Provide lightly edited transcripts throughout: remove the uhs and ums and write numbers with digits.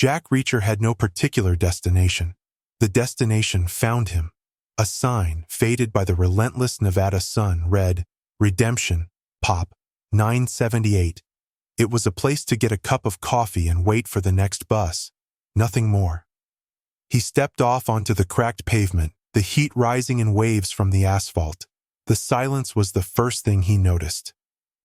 Jack Reacher had no particular destination. The destination found him. A sign, faded by the relentless Nevada sun, read, "Redemption, Pop, 978. It was a place to get a cup of coffee and wait for the next bus. Nothing more. He stepped off onto the cracked pavement, the heat rising in waves from the asphalt. The silence was the first thing he noticed.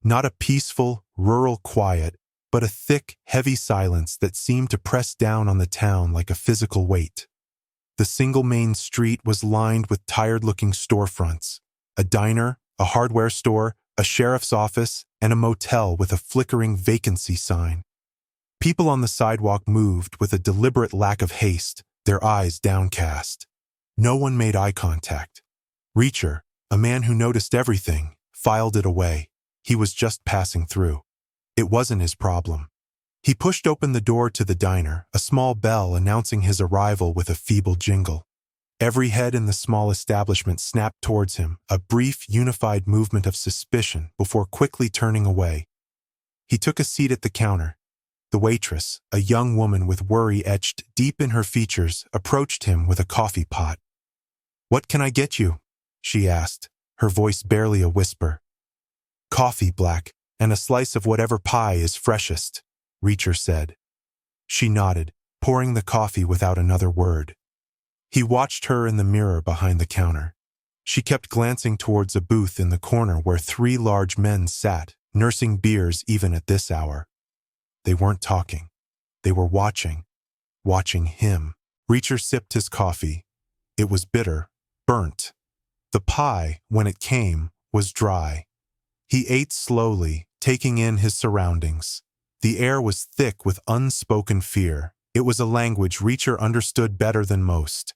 Not a peaceful, rural quiet, but a thick, heavy silence that seemed to press down on the town like a physical weight. The single main street was lined with tired-looking storefronts. A diner, a hardware store, a sheriff's office, and a motel with a flickering vacancy sign. People on the sidewalk moved with a deliberate lack of haste, their eyes downcast. No one made eye contact. Reacher, a man who noticed everything, filed it away. He was just passing through. It wasn't his problem. He pushed open the door to the diner, a small bell announcing his arrival with a feeble jingle. Every head in the small establishment snapped towards him, a brief, unified movement of suspicion before quickly turning away. He took a seat at the counter. The waitress, a young woman with worry etched deep in her features, approached him with a coffee pot. "What can I get you?" she asked, her voice barely a whisper. "Coffee, Black, and a slice of whatever pie is freshest," Reacher said. She nodded, pouring the coffee without another word. He watched her in the mirror behind the counter. She kept glancing towards a booth in the corner where 3 large men sat, nursing beers even at this hour. They weren't talking. They were watching him. Reacher sipped his coffee. It was bitter, burnt. The pie, when it came, was dry. He ate slowly, taking in his surroundings. The air was thick with unspoken fear. It was a language Reacher understood better than most.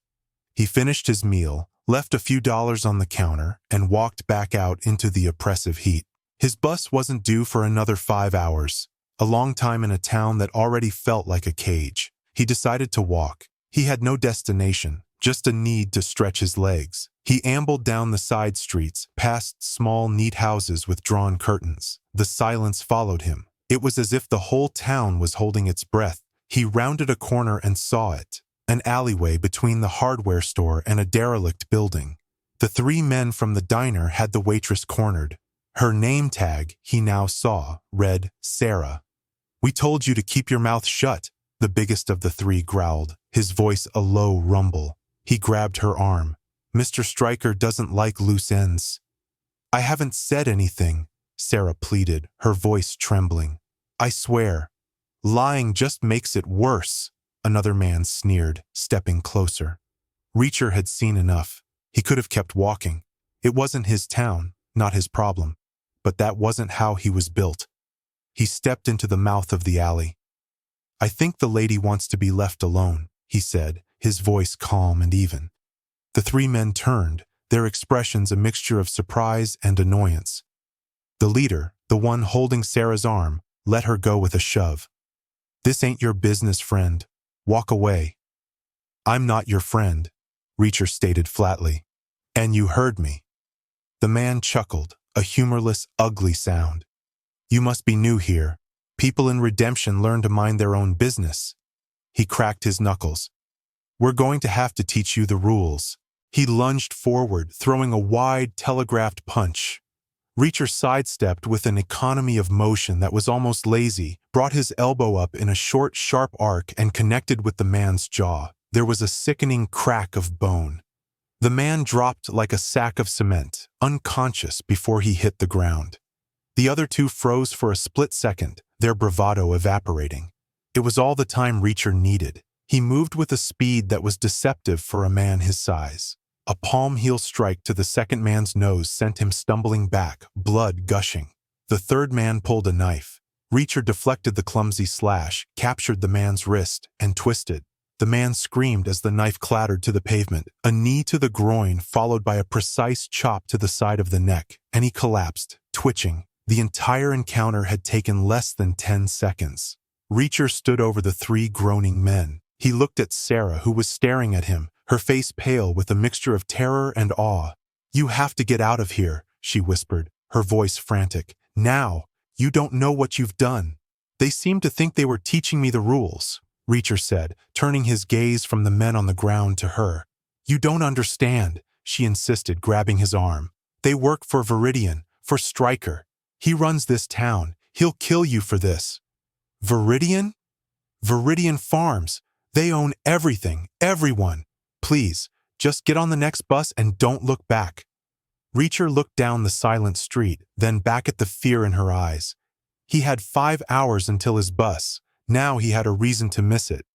He finished his meal, left a few dollars on the counter, and walked back out into the oppressive heat. His bus wasn't due for another 5 hours, a long time in a town that already felt like a cage. He decided to walk. He had no destination, just a need to stretch his legs. He ambled down the side streets, past small, neat houses with drawn curtains. The silence followed him. It was as if the whole town was holding its breath. He rounded a corner and saw it, an alleyway between the hardware store and a derelict building. The 3 men from the diner had the waitress cornered. Her name tag, he now saw, read Sarah. "We told you to keep your mouth shut," the biggest of the 3 growled, his voice a low rumble. He grabbed her arm. "Mr. Stryker doesn't like loose ends." "I haven't said anything," Sarah pleaded, her voice trembling. "I swear." "Lying just makes it worse," another man sneered, stepping closer. Reacher had seen enough. He could have kept walking. It wasn't his town, not his problem. But that wasn't how he was built. He stepped into the mouth of the alley. "I think the lady wants to be left alone," he said, his voice calm and even. The 3 men turned, their expressions a mixture of surprise and annoyance. The leader, the one holding Sarah's arm, let her go with a shove. "This ain't your business, friend. Walk away." "I'm not your friend," Reacher stated flatly. "And you heard me." The man chuckled, a humorless, ugly sound. "You must be new here. People in Redemption learn to mind their own business." He cracked his knuckles. "We're going to have to teach you the rules." He lunged forward, throwing a wide, telegraphed punch. Reacher sidestepped with an economy of motion that was almost lazy, brought his elbow up in a short, sharp arc and connected with the man's jaw. There was a sickening crack of bone. The man dropped like a sack of cement, unconscious before he hit the ground. The other 2 froze for a split second, their bravado evaporating. It was all the time Reacher needed. He moved with a speed that was deceptive for a man his size. A palm heel strike to the second man's nose sent him stumbling back, blood gushing. The 3rd man pulled a knife. Reacher deflected the clumsy slash, captured the man's wrist, and twisted. The man screamed as the knife clattered to the pavement, a knee to the groin followed by a precise chop to the side of the neck, and he collapsed, twitching. The entire encounter had taken less than 10 seconds. Reacher stood over the 3 groaning men. He looked at Sarah, who was staring at him, her face pale with a mixture of terror and awe. "You have to get out of here," she whispered, her voice frantic. "Now! You don't know what you've done." "They seemed to think they were teaching me the rules," Reacher said, turning his gaze from the men on the ground to her. You don't understand, she insisted, grabbing his arm. They work for Viridian, for Stryker. He runs this town. He'll kill you for this. Viridian? Viridian Farms. They own everything, everyone. Please, just get on the next bus and don't look back. Reacher looked down the silent street, then back at the fear in her eyes. He had 5 hours until his bus. Now he had a reason to miss it.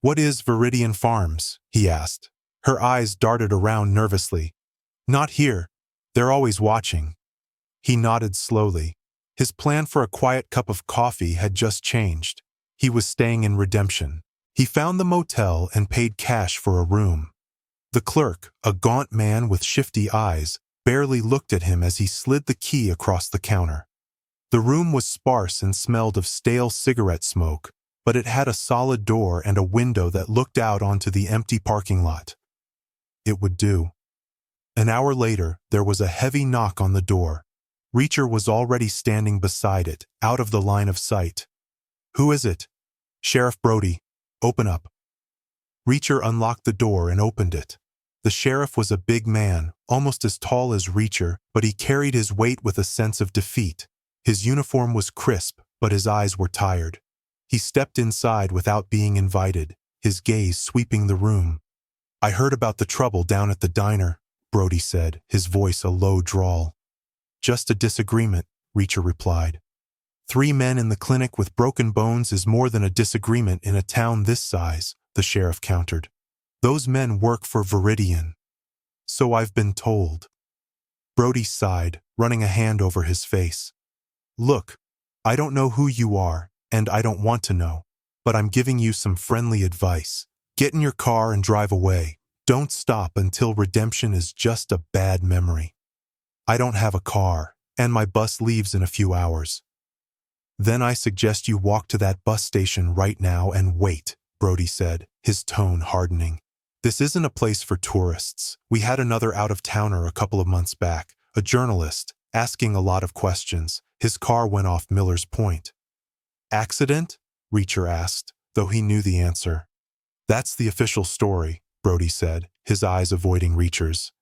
What is Viridian Farms? He asked. Her eyes darted around nervously. Not here. They're always watching. He nodded slowly. His plan for a quiet cup of coffee had just changed. He was staying in Redemption. He found the motel and paid cash for a room. The clerk, a gaunt man with shifty eyes, barely looked at him as he slid the key across the counter. The room was sparse and smelled of stale cigarette smoke, but it had a solid door and a window that looked out onto the empty parking lot. It would do. An hour later, there was a heavy knock on the door. Reacher was already standing beside it, out of the line of sight. Who is it? Sheriff Brody. Open up. Reacher unlocked the door and opened it. The sheriff was a big man, almost as tall as Reacher, but he carried his weight with a sense of defeat. His uniform was crisp, but his eyes were tired. He stepped inside without being invited, his gaze sweeping the room. I heard about the trouble down at the diner, Brody said, his voice a low drawl. Just a disagreement, Reacher replied. 3 men in the clinic with broken bones is more than a disagreement in a town this size, the sheriff countered. Those men work for Viridian. So I've been told. Brody sighed, running a hand over his face. Look, I don't know who you are, and I don't want to know, but I'm giving you some friendly advice. Get in your car and drive away. Don't stop until Redemption is just a bad memory. I don't have a car, and my bus leaves in a few hours. Then I suggest you walk to that bus station right now and wait, Brody said, his tone hardening. This isn't a place for tourists. We had another out-of-towner a couple of months back, a journalist, asking a lot of questions. His car went off Miller's Point. Accident? Reacher asked, though he knew the answer. That's the official story, Brody said, his eyes avoiding Reacher's.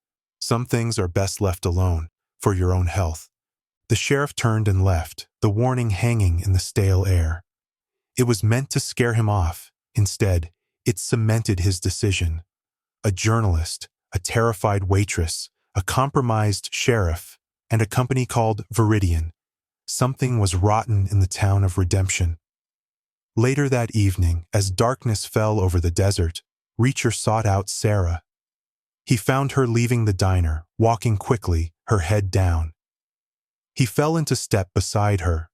Some things are best left alone, for your own health. The sheriff turned and left, the warning hanging in the stale air. It was meant to scare him off. Instead, it cemented his decision. A journalist, a terrified waitress, a compromised sheriff, and a company called Viridian. Something was rotten in the town of Redemption. Later that evening, as darkness fell over the desert, Reacher sought out Sarah. He found her leaving the diner, walking quickly, her head down. He fell into step beside her.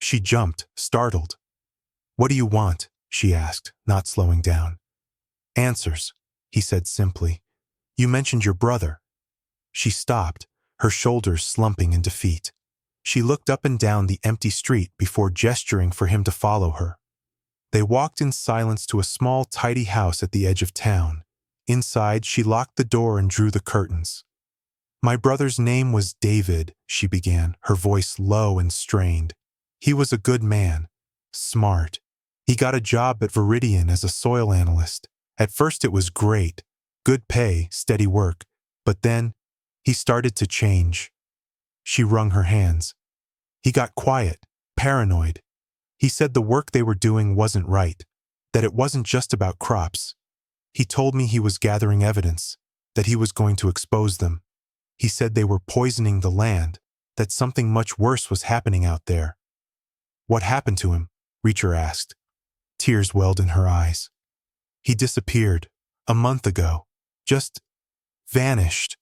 She jumped, startled. What do you want? She asked, not slowing down. Answers, he said simply. You mentioned your brother. She stopped, her shoulders slumping in defeat. She looked up and down the empty street before gesturing for him to follow her. They walked in silence to a small, tidy house at the edge of town. Inside, she locked the door and drew the curtains. My brother's name was David, she began, her voice low and strained. He was a good man, smart. He got a job at Viridian as a soil analyst. At first it was great, good pay, steady work, but then he started to change. She wrung her hands. He got quiet, paranoid. He said the work they were doing wasn't right, that it wasn't just about crops. He told me he was gathering evidence, that he was going to expose them. He said they were poisoning the land, that something much worse was happening out there. What happened to him? Reacher asked. Tears welled in her eyes. He disappeared, a month ago. Just vanished.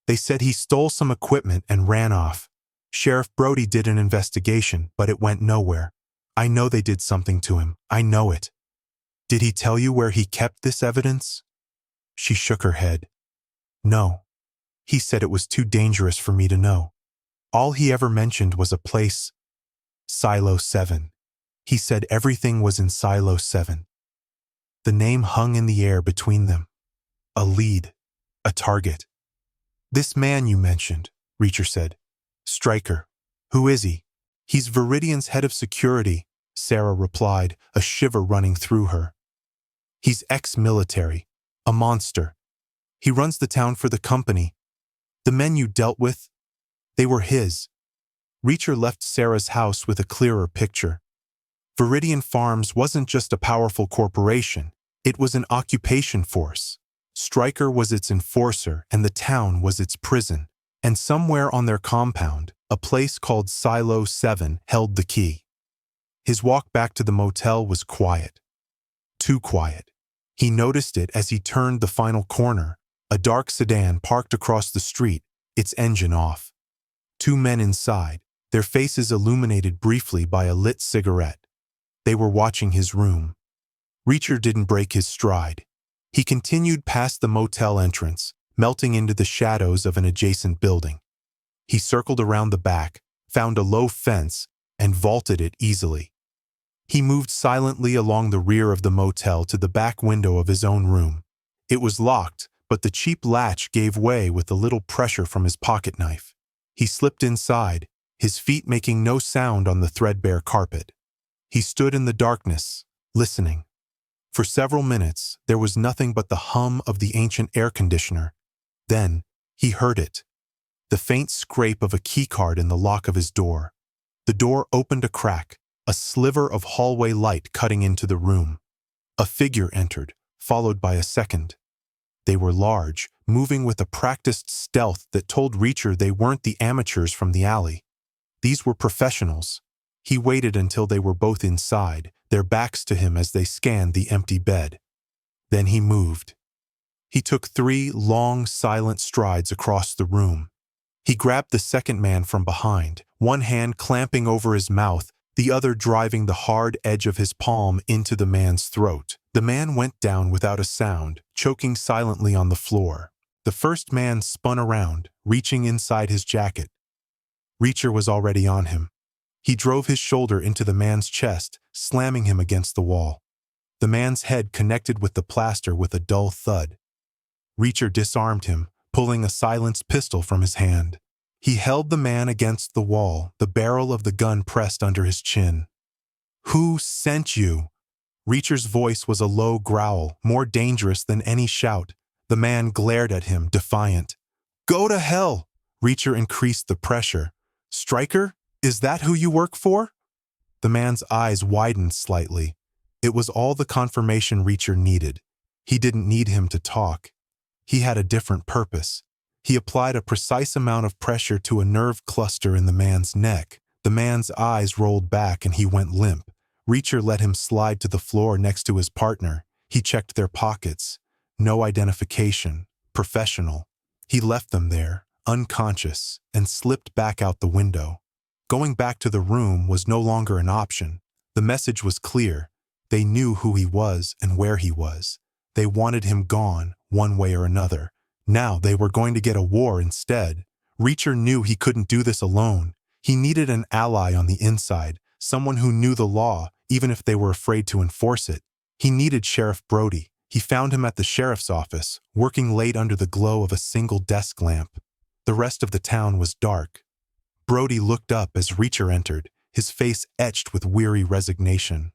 They said he stole some equipment and ran off. Sheriff Brody did an investigation, but it went nowhere. I know they did something to him. I know it. Did he tell you where he kept this evidence? She shook her head. No. He said it was too dangerous for me to know. All he ever mentioned was a place, Silo 7. He said everything was in Silo 7. The name hung in the air between them. A lead, a target. This man you mentioned, Reacher said. Stryker. Who is he? He's Viridian's head of security, Sarah replied, a shiver running through her. He's ex-military, a monster. He runs the town for the company. The men you dealt with, they were his. Reacher left Sarah's house with a clearer picture. Viridian Farms wasn't just a powerful corporation, it was an occupation force. Stryker was its enforcer and the town was its prison. And somewhere on their compound, a place called Silo 7 held the key. His walk back to the motel was quiet. Too quiet. He noticed it as he turned the final corner, a dark sedan parked across the street, its engine off. Two men inside, their faces illuminated briefly by a lit cigarette. They were watching his room. Reacher didn't break his stride. He continued past the motel entrance, melting into the shadows of an adjacent building. He circled around the back, found a low fence, and vaulted it easily. He moved silently along the rear of the motel to the back window of his own room. It was locked, but the cheap latch gave way with a little pressure from his pocket knife. He slipped inside, his feet making no sound on the threadbare carpet. He stood in the darkness, listening. For several minutes, there was nothing but the hum of the ancient air conditioner. Then, he heard it. The faint scrape of a keycard in the lock of his door. The door opened a crack, a sliver of hallway light cutting into the room. A figure entered, followed by a second. They were large, moving with a practiced stealth that told Reacher they weren't the amateurs from the alley. These were professionals. He waited until they were both inside, their backs to him as they scanned the empty bed. Then he moved. He took 3 long, silent strides across the room. He grabbed the second man from behind, one hand clamping over his mouth, the other driving the hard edge of his palm into the man's throat. The man went down without a sound, choking silently on the floor. The first man spun around, reaching inside his jacket. Reacher was already on him. He drove his shoulder into the man's chest, slamming him against the wall. The man's head connected with the plaster with a dull thud. Reacher disarmed him, pulling a silenced pistol from his hand. He held the man against the wall, the barrel of the gun pressed under his chin. "Who sent you?" Reacher's voice was a low growl, more dangerous than any shout. The man glared at him, defiant. "Go to hell!" Reacher increased the pressure. "Stryker? Is that who you work for?" The man's eyes widened slightly. It was all the confirmation Reacher needed. He didn't need him to talk. He had a different purpose. He applied a precise amount of pressure to a nerve cluster in the man's neck. The man's eyes rolled back and he went limp. Reacher let him slide to the floor next to his partner. He checked their pockets. No identification. Professional. He left them there, unconscious, and slipped back out the window. Going back to the room was no longer an option. The message was clear. They knew who he was and where he was. They wanted him gone, one way or another. Now they were going to get a war instead. Reacher knew he couldn't do this alone. He needed an ally on the inside, someone who knew the law, even if they were afraid to enforce it. He needed Sheriff Brody. He found him at the sheriff's office, working late under the glow of a single desk lamp. The rest of the town was dark. Brody looked up as Reacher entered, his face etched with weary resignation.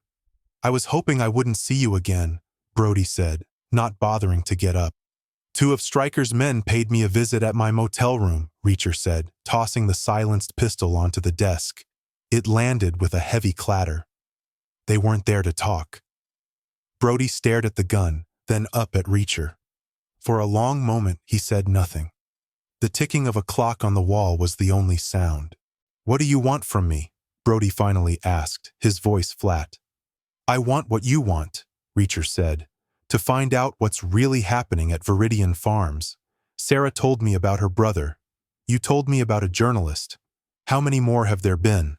"I was hoping I wouldn't see you again," Brody said, not bothering to get up. "2 of Stryker's men paid me a visit at my motel room," Reacher said, tossing the silenced pistol onto the desk. It landed with a heavy clatter. They weren't there to talk. Brody stared at the gun, then up at Reacher. For a long moment, he said nothing. The ticking of a clock on the wall was the only sound. "What do you want from me?" Brody finally asked, his voice flat. "I want what you want," Reacher said. "To find out what's really happening at Viridian Farms. Sarah told me about her brother. You told me about a journalist. How many more have there been?"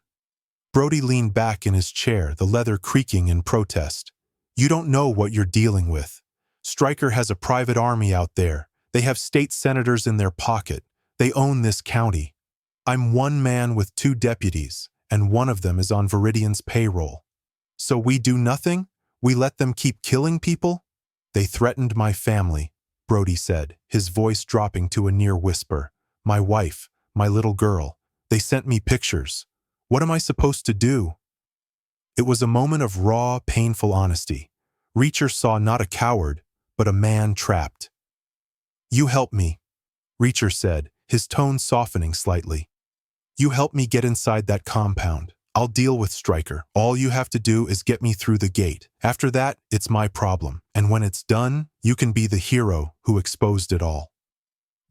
Brody leaned back in his chair, the leather creaking in protest. "You don't know what you're dealing with. Stryker has a private army out there. They have state senators in their pocket. They own this county. I'm one man with 2 deputies, and one of them is on Viridian's payroll. So we do nothing? We let them keep killing people?" "They threatened my family," Brody said, his voice dropping to a near whisper. "My wife, my little girl. They sent me pictures. What am I supposed to do?" It was a moment of raw, painful honesty. Reacher saw not a coward, but a man trapped. "You help me," Reacher said, his tone softening slightly. "You help me get inside that compound. I'll deal with Stryker. All you have to do is get me through the gate. After that, it's my problem. And when it's done, you can be the hero who exposed it all."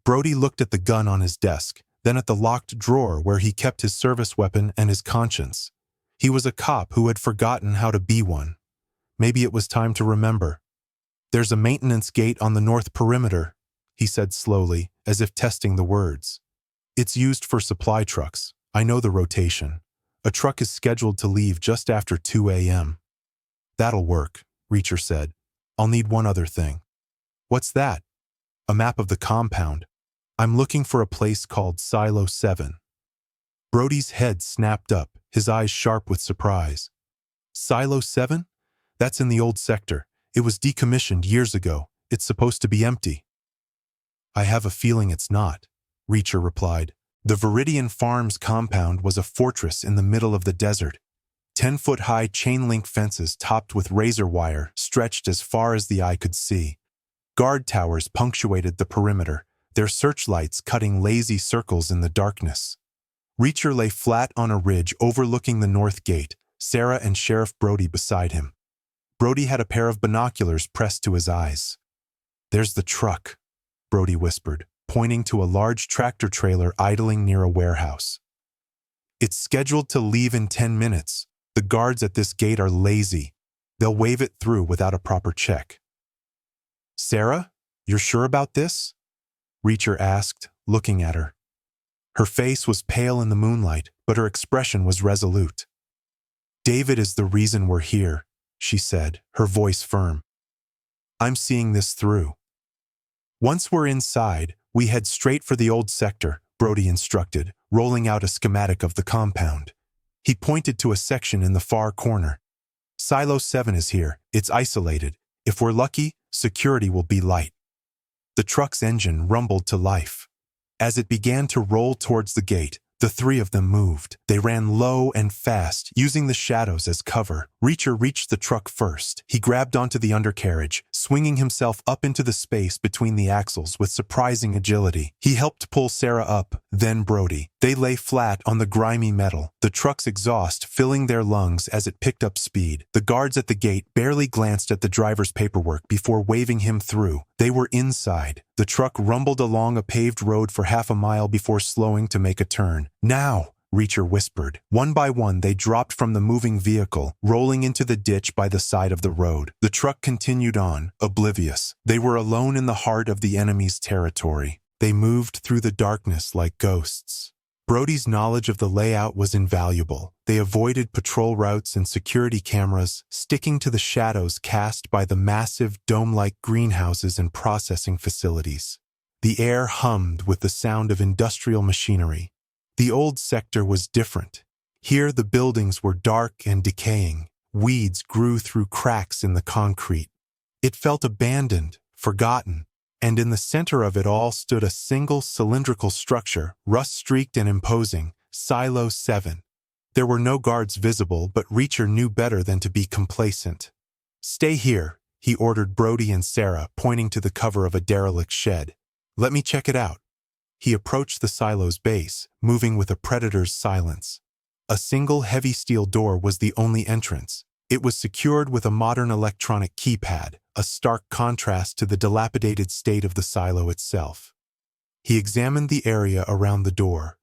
Brody looked at the gun on his desk, then at the locked drawer where he kept his service weapon and his conscience. He was a cop who had forgotten how to be one. Maybe it was time to remember. "There's a maintenance gate on the north perimeter," he said slowly, as if testing the words. "It's used for supply trucks. I know the rotation. A truck is scheduled to leave just after 2 a.m. "That'll work," Reacher said. "I'll need one other thing." "What's that?" "A map of the compound. I'm looking for a place called Silo 7. Brody's head snapped up, his eyes sharp with surprise. "Silo 7? That's in the old sector. It was decommissioned years ago. It's supposed to be empty." "I have a feeling it's not," Reacher replied. The Viridian Farms compound was a fortress in the middle of the desert. 10-foot-high chain-link fences topped with razor wire stretched as far as the eye could see. Guard towers punctuated the perimeter, their searchlights cutting lazy circles in the darkness. Reacher lay flat on a ridge overlooking the north gate, Sarah and Sheriff Brody beside him. Brody had a pair of binoculars pressed to his eyes. "There's the truck," Brody whispered, pointing to a large tractor-trailer idling near a warehouse. "It's scheduled to leave in 10 minutes. The guards at this gate are lazy. They'll wave it through without a proper check." "Sarah, you're sure about this?" Reacher asked, looking at her. Her face was pale in the moonlight, but her expression was resolute. "David is the reason we're here," she said, her voice firm. "I'm seeing this through." "Once we're inside, we head straight for the old sector," Brody instructed, rolling out a schematic of the compound. He pointed to a section in the far corner. "Silo 7 is here. It's isolated. If we're lucky, security will be light." The truck's engine rumbled to life. As it began to roll towards the gate, the three of them moved. They ran low and fast, using the shadows as cover. Reacher reached the truck first. He grabbed onto the undercarriage, swinging himself up into the space between the axles with surprising agility. He helped pull Sarah up, then Brody. They lay flat on the grimy metal, the truck's exhaust filling their lungs as it picked up speed. The guards at the gate barely glanced at the driver's paperwork before waving him through. They were inside. The truck rumbled along a paved road for half a mile before slowing to make a turn. "Now," Reacher whispered. One by one, they dropped from the moving vehicle, rolling into the ditch by the side of the road. The truck continued on, oblivious. They were alone in the heart of the enemy's territory. They moved through the darkness like ghosts. Brody's knowledge of the layout was invaluable. They avoided patrol routes and security cameras, sticking to the shadows cast by the massive dome-like greenhouses and processing facilities. The air hummed with the sound of industrial machinery. The old sector was different. Here the buildings were dark and decaying. Weeds grew through cracks in the concrete. It felt abandoned, forgotten, and in the center of it all stood a single cylindrical structure, rust-streaked and imposing, Silo 7. There were no guards visible, but Reacher knew better than to be complacent. "Stay here," he ordered Brody and Sarah, pointing to the cover of a derelict shed. "Let me check it out." He approached the silo's base, moving with a predator's silence. A single heavy steel door was the only entrance. It was secured with a modern electronic keypad, a stark contrast to the dilapidated state of the silo itself. He examined the area around the door.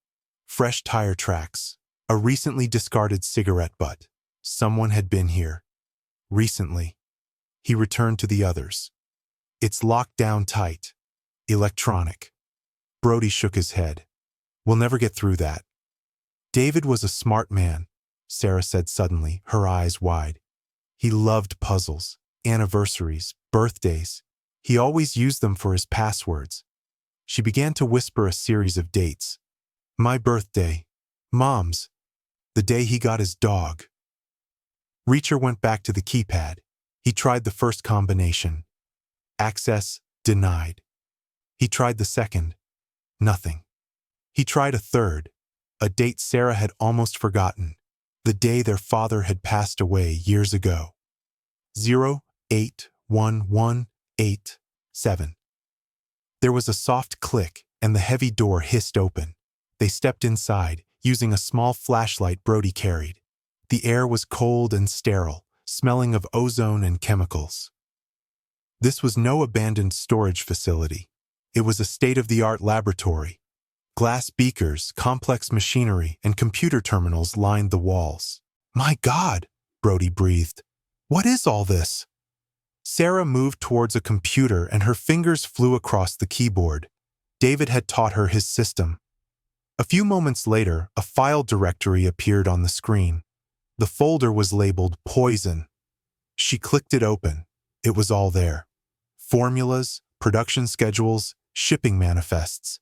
Fresh tire tracks, a recently discarded cigarette butt. Someone had been here. Recently. He returned to the others. "It's locked down tight. Electronic." Brody shook his head. "We'll never get through that." "David was a smart man," Sarah said suddenly, her eyes wide. "He loved puzzles, anniversaries, birthdays. He always used them for his passwords." She began to whisper a series of dates. "My birthday. Mom's. The day he got his dog." Reacher went back to the keypad. He tried the first combination. Access denied. He tried the second. Nothing. He tried a third, a date Sarah had almost forgotten. the day their father had passed away years ago. 081187. There was a soft click, and the heavy door hissed open. They stepped inside, using a small flashlight Brody carried. The air was cold and sterile, smelling of ozone and chemicals. This was no abandoned storage facility. It was a state-of-the-art laboratory. Glass beakers, complex machinery, and computer terminals lined the walls. "My God," Brody breathed. "What is all this?" Sarah moved towards a computer and her fingers flew across the keyboard. David had taught her his system. A few moments later, a file directory appeared on the screen. The folder was labeled Poison. She clicked it open. It was all there. Formulas, production schedules, shipping manifests.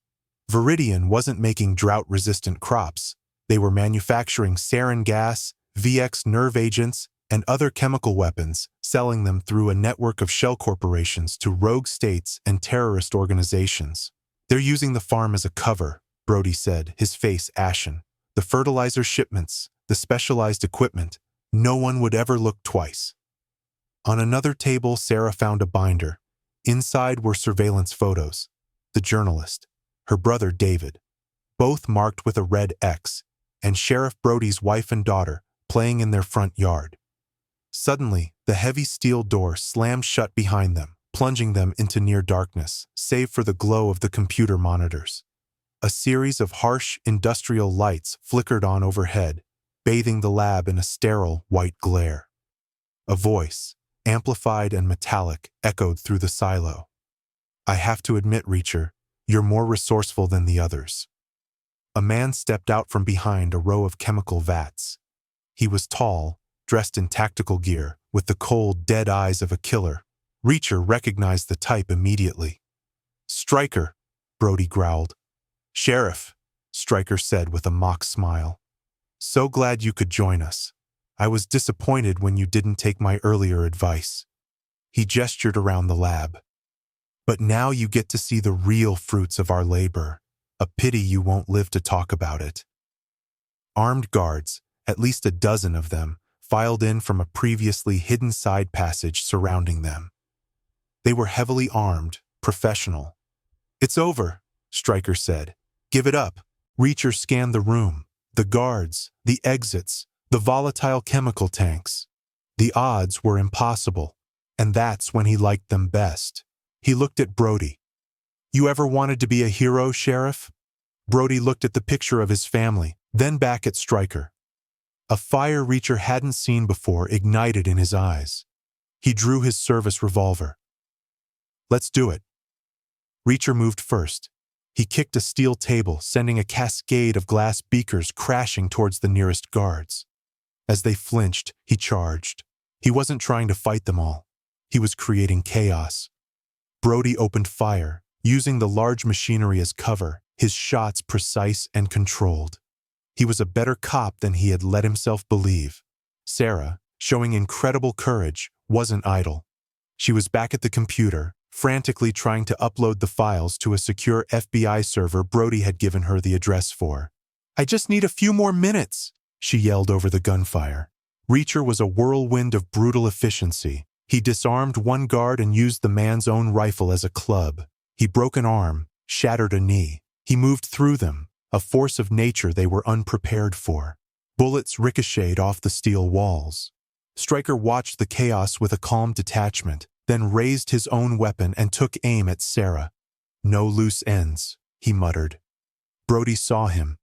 Viridian wasn't making drought-resistant crops. They were manufacturing sarin gas, VX nerve agents, and other chemical weapons, selling them through a network of shell corporations to rogue states and terrorist organizations. "They're using the farm as a cover," Brody said, his face ashen. "The fertilizer shipments, the specialized equipment. No one would ever look twice." On another table, Sarah found a binder. Inside were surveillance photos. The journalist, her brother David, both marked with a red X, and Sheriff Brody's wife and daughter playing in their front yard. Suddenly, the heavy steel door slammed shut behind them, plunging them into near darkness, save for the glow of the computer monitors. A series of harsh, industrial lights flickered on overhead, bathing the lab in a sterile, white glare. A voice, amplified and metallic, echoed through the silo. "I have to admit, Reacher, you're more resourceful than the others." A man stepped out from behind a row of chemical vats. He was tall, dressed in tactical gear, with the cold, dead eyes of a killer. Reacher recognized the type immediately. "Stryker," Brody growled. "Sheriff," Stryker said with a mock smile. "So glad you could join us. I was disappointed when you didn't take my earlier advice." He gestured around the lab. "But now you get to see the real fruits of our labor. A pity you won't live to talk about it." Armed guards, at least a dozen of them, filed in from a previously hidden side passage surrounding them. They were heavily armed, professional. "It's over," Stryker said. "Give it up." Reacher scanned the room, the guards, the exits, the volatile chemical tanks. The odds were impossible, and that's when he liked them best. He looked at Brody. "You ever wanted to be a hero, Sheriff?" Brody looked at the picture of his family, then back at Stryker. A fire Reacher hadn't seen before ignited in his eyes. He drew his service revolver. "Let's do it." Reacher moved first. He kicked a steel table, sending a cascade of glass beakers crashing towards the nearest guards. As they flinched, he charged. He wasn't trying to fight them all. He was creating chaos. Brody opened fire, using the large machinery as cover, his shots precise and controlled. He was a better cop than he had let himself believe. Sarah, showing incredible courage, wasn't idle. She was back at the computer, frantically trying to upload the files to a secure FBI server Brody had given her the address for. "I just need a few more minutes," she yelled over the gunfire. Reacher was a whirlwind of brutal efficiency. He disarmed one guard and used the man's own rifle as a club. He broke an arm, shattered a knee. He moved through them, a force of nature they were unprepared for. Bullets ricocheted off the steel walls. Stryker watched the chaos with a calm detachment, then raised his own weapon and took aim at Sarah. "No loose ends," he muttered. Brody saw him.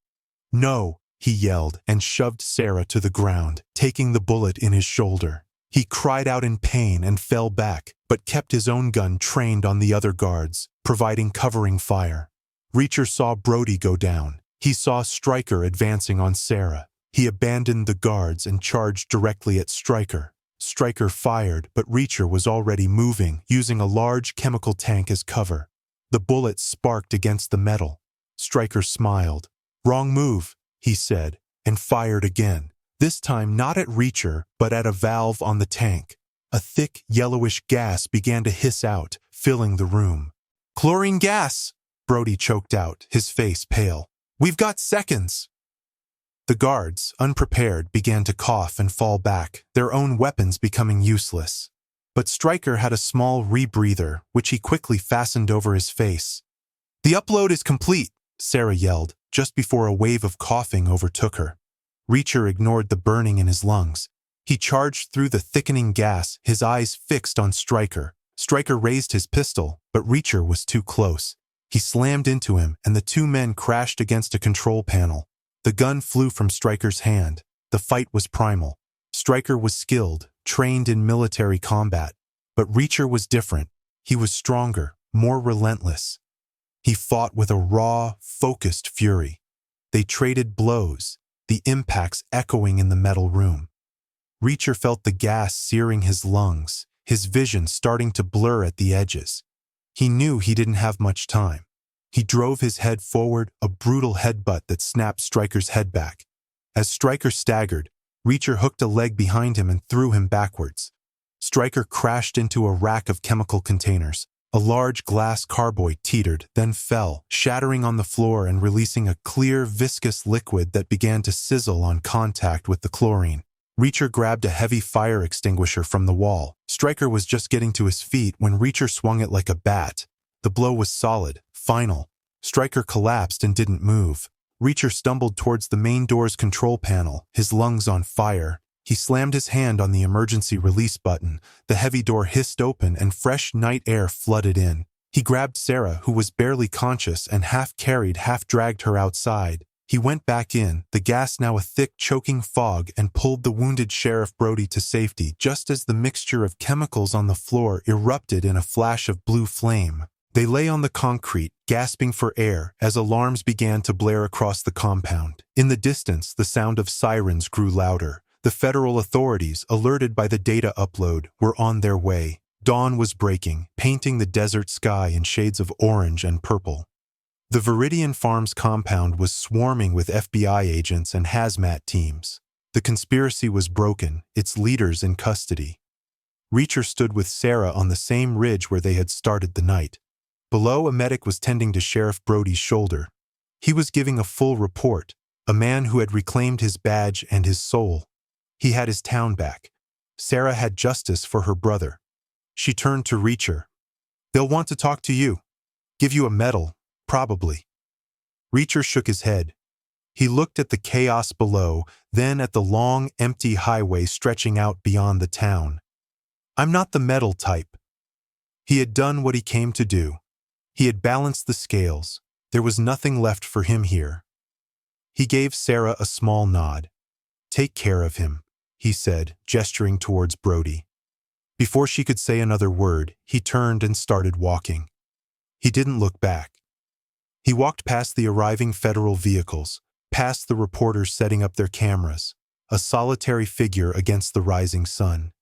"No," he yelled and shoved Sarah to the ground, taking the bullet in his shoulder. He cried out in pain and fell back, but kept his own gun trained on the other guards, providing covering fire. Reacher saw Brody go down. He saw Stryker advancing on Sarah. He abandoned the guards and charged directly at Stryker. Stryker fired, but Reacher was already moving, using a large chemical tank as cover. The bullet sparked against the metal. Stryker smiled. "Wrong move," he said, and fired again. This time not at Reacher, but at a valve on the tank. A thick, yellowish gas began to hiss out, filling the room. "Chlorine gas!" Brody choked out, his face pale. "We've got seconds!" The guards, unprepared, began to cough and fall back, their own weapons becoming useless. But Stryker had a small rebreather, which he quickly fastened over his face. "The upload is complete," Sarah yelled, just before a wave of coughing overtook her. Reacher ignored the burning in his lungs. He charged through the thickening gas, his eyes fixed on Stryker. Stryker raised his pistol, but Reacher was too close. He slammed into him, and the two men crashed against a control panel. The gun flew from Stryker's hand. The fight was primal. Stryker was skilled, trained in military combat. But Reacher was different. He was stronger, more relentless. He fought with a raw, focused fury. They traded blows, the impacts echoing in the metal room. Reacher felt the gas searing his lungs, his vision starting to blur at the edges. He knew he didn't have much time. He drove his head forward, a brutal headbutt that snapped Stryker's head back. As Stryker staggered, Reacher hooked a leg behind him and threw him backwards. Stryker crashed into a rack of chemical containers. A large glass carboy teetered, then fell, shattering on the floor and releasing a clear, viscous liquid that began to sizzle on contact with the chlorine. Reacher grabbed a heavy fire extinguisher from the wall. Stryker was just getting to his feet when Reacher swung it like a bat. The blow was solid, final. Stryker collapsed and didn't move. Reacher stumbled towards the main door's control panel, his lungs on fire. He slammed his hand on the emergency release button. The heavy door hissed open and fresh night air flooded in. He grabbed Sarah, who was barely conscious, and half-carried, half-dragged her outside. He went back in, the gas now a thick, choking fog, and pulled the wounded Sheriff Brody to safety just as the mixture of chemicals on the floor erupted in a flash of blue flame. They lay on the concrete, gasping for air, as alarms began to blare across the compound. In the distance, the sound of sirens grew louder. The federal authorities, alerted by the data upload, were on their way. Dawn was breaking, painting the desert sky in shades of orange and purple. The Viridian Farms compound was swarming with FBI agents and hazmat teams. The conspiracy was broken, its leaders in custody. Reacher stood with Sarah on the same ridge where they had started the night. Below, a medic was tending to Sheriff Brody's shoulder. He was giving a full report, a man who had reclaimed his badge and his soul. He had his town back. Sarah had justice for her brother. She turned to Reacher. "They'll want to talk to you. Give you a medal, probably." Reacher shook his head. He looked at the chaos below, then at the long, empty highway stretching out beyond the town. "I'm not the medal type." He had done what he came to do. He had balanced the scales. There was nothing left for him here. He gave Sarah a small nod. "Take care of him," he said, gesturing towards Brody. Before she could say another word, he turned and started walking. He didn't look back. He walked past the arriving federal vehicles, past the reporters setting up their cameras, a solitary figure against the rising sun.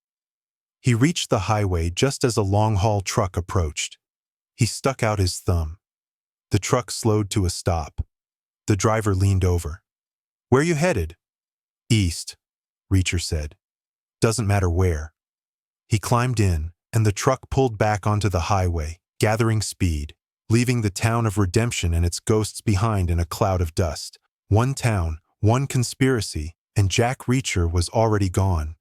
He reached the highway just as a long-haul truck approached. He stuck out his thumb. The truck slowed to a stop. The driver leaned over. "Where you headed?" "East," Reacher said. "Doesn't matter where." He climbed in, and the truck pulled back onto the highway, gathering speed, leaving the town of Redemption and its ghosts behind in a cloud of dust. One town, one conspiracy, and Jack Reacher was already gone.